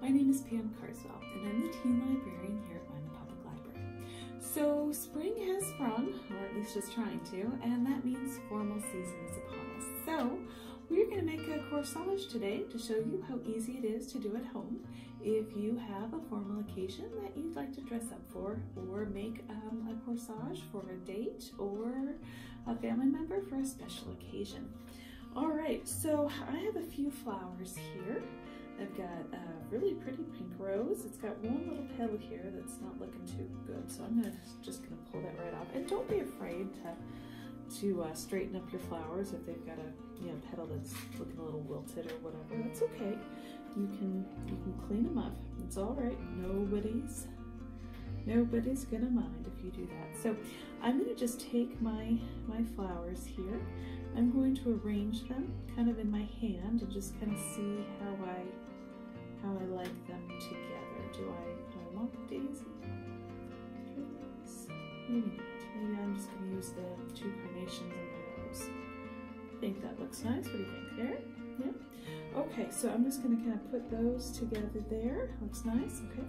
My name is Pam Carswell, and I'm the teen librarian here at Wyman Public Library. So spring has sprung, or at least it's trying to, and that means formal season is upon us. So we're going to make a corsage today to show you how easy it is to do at home if you have a formal occasion that you'd like to dress up for, or make a corsage for a date or a family member for a special occasion. All right, so I have a few flowers here. I've got a really pretty pink rose. It's got one little petal here that's not looking too good, so I'm just gonna pull that right off. And don't be afraid to straighten up your flowers if they've got a petal that's looking a little wilted or whatever. That's okay. You can clean them up. It's all right. Nobody's gonna mind if you do that. So I'm gonna just take my flowers here. I'm going to arrange them kind of in my hand and just kind of see how I like them together. Do I want the daisy? Maybe not. Maybe I'm just going to use the two carnations and the rose. I think that looks nice. What do you think? There? Yeah? Okay, so I'm just going to kind of put those together there. Looks nice. Okay.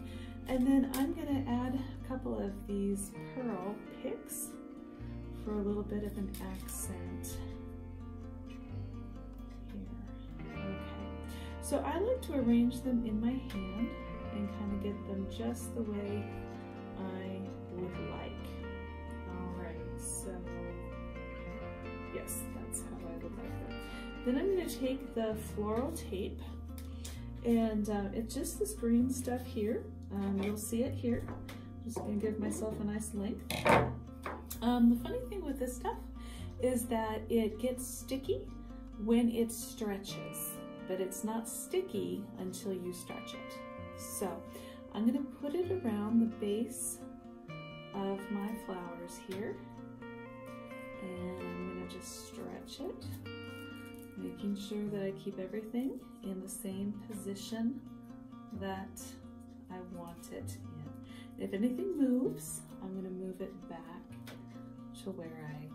And then I'm going to add a couple of these pearl picks for a little bit of an accent. So I like to arrange them in my hand and kind of get them just the way I would like. All right, so yes, that's how I would like them. Then I'm going to take the floral tape, and it's just this green stuff here. You'll see it here. I'm just going to give myself a nice length. The funny thing with this stuff is that it gets sticky when it stretches, but it's not sticky until you stretch it. So I'm going to put it around the base of my flowers here, and I'm going to just stretch it, making sure that I keep everything in the same position that I want it in. If anything moves, I'm going to move it back to where I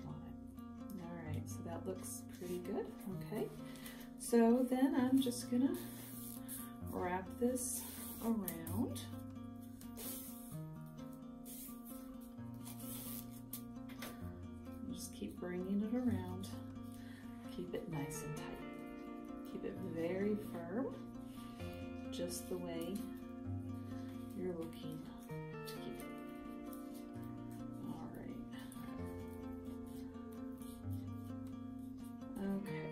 want it. All right, so that looks pretty good. Okay. So then I'm just gonna wrap this around. Just keep bringing it around. Keep it nice and tight. Keep it very firm, just the way you're looking to keep it. All right. Okay.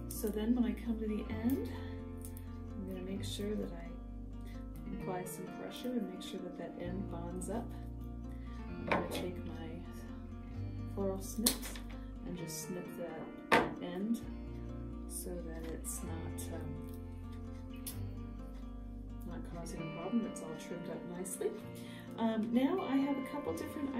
So then when I come to the end, I'm going to make sure that I apply some pressure and make sure that that end bonds up. I'm going to take my floral snips and just snip that end so that it's not causing a problem. It's all trimmed up nicely. Now I have a couple different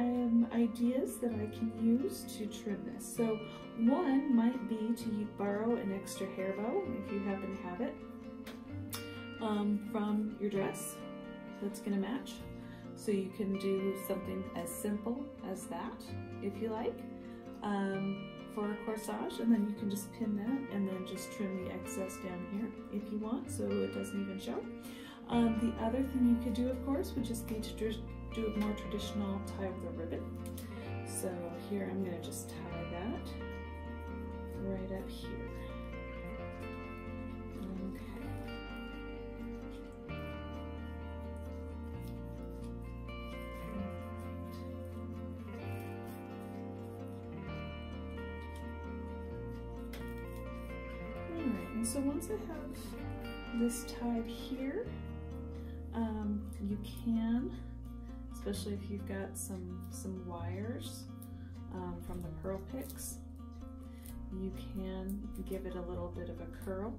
ideas that I can use to trim this. So one might be to borrow an extra hair bow if you happen to have it from your dress that's going to match. So you can do something as simple as that if you like for a corsage, and then you can just pin that and then just trim the excess down here if you want, so it doesn't even show. The other thing you could do, of course, would just be to do a more traditional tie with a ribbon. So here I'm going to just tie that right up here. Okay. Alright, and so once I have this tied here, you can, especially if you've got some wires from the pearl picks, you can give it a little bit of a curl.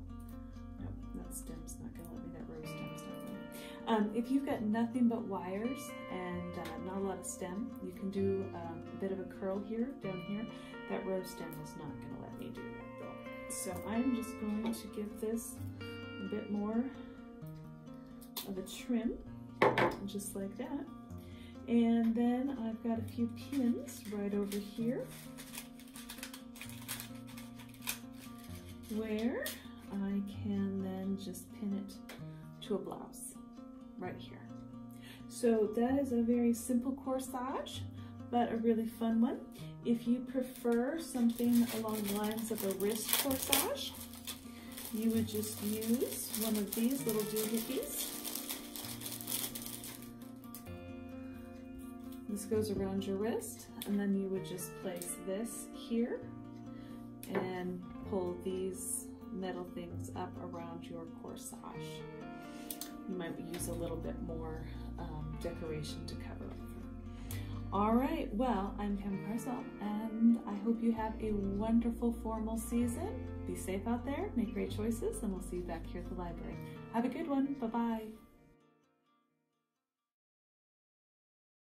Nope, that stem's not going to let me, that rose stem's not going to. If you've got nothing but wires and not a lot of stem, you can do a bit of a curl here, down here. That rose stem is not going to let me do that though. So I'm just going to give this a bit more of a trim, just like that. And then I've got a few pins right over here where I can then just pin it to a blouse right here. So that is a very simple corsage, but a really fun one. If you prefer something along the lines of a wrist corsage, you would just use one of these little doohickeys. This goes around your wrist, and then you would just place this here and pull these metal things up around your corsage. You might use a little bit more decoration to cover over. All right, well, I'm Kim Carsell, and I hope you have a wonderful formal season. Be safe out there, make great choices, and we'll see you back here at the library. Have a good one. Bye-bye.